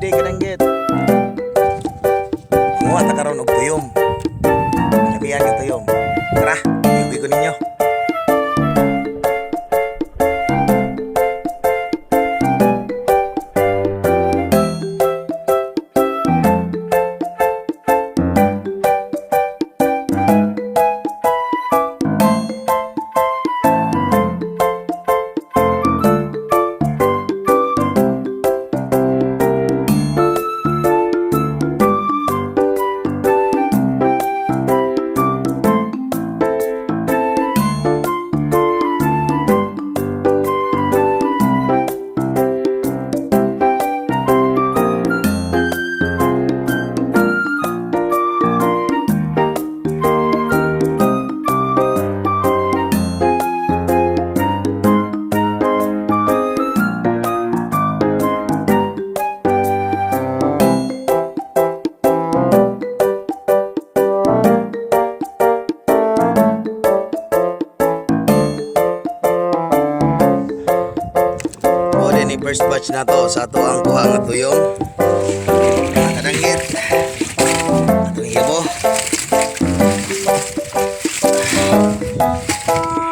Pwede kadanggit. Muha ta karon og tuyom. Sabihan ka tuyom. Tara, iuwi ko ninyo. First batch na to sa ato ang kuha nga tuyong kadanggit atong hibo.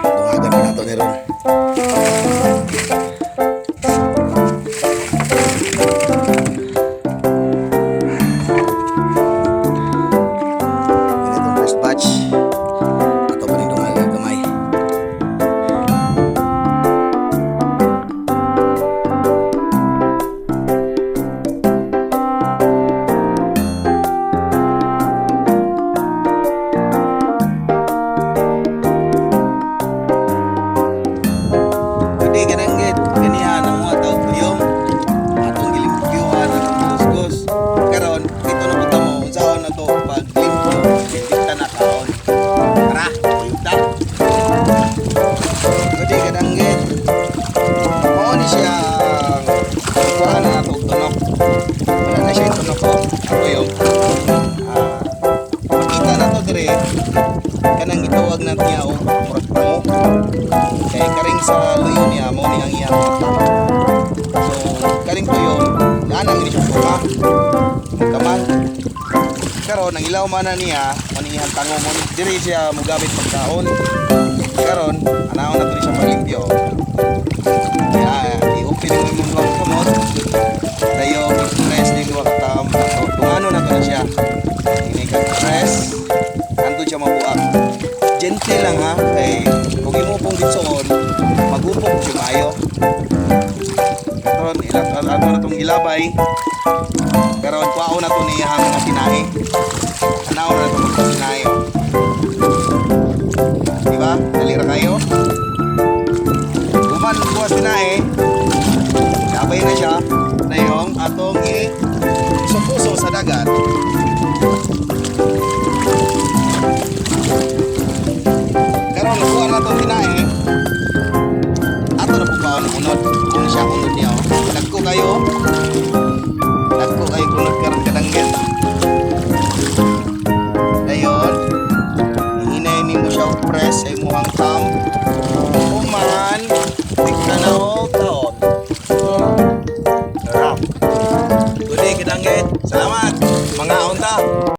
Tungagan na nato ni ron. Itong first batch ato pa rin tungagan kamay. Kadanggit ganihan ang mga tao tuyong atong gilimpyuhan atong kuskus karon ito na buta mo unsaon na to pag limpyo kita na kaon. Tara tuyog ta. Pwede kadanggit mao ni siya kuha na nato tunok. Wala na siya tunok ko tuyong kita na to dire kanang gitawag na niya og murag mo kay karing sa luyo niya mo ni ang iyang mata. So karing tuyo anang ini siya kuma kaman karon ang ilaw man niya maningihang tango mo diri siya mogamit pagkaon karon anaon na to siya paglimpyo. I-open mo yung mga kamot dayo i-press din duwa ka taam tungano na to siya ini ka press andun siya mabuak gentle lang ha kay kung imo pong gitsoon magupong siya maayo. Karon ato na itong ilabay karon kuhaon na ito niyahang mga sinahe anaon na ito mga sinahe diba? Dalira kayo kuman kuha sinahe ilabay na siya na yung atong isupuso sa dagat. Karon kuha na itong sinahe ato na po ba unod kung siya unod niya dagko kayo kunod karon kadanggit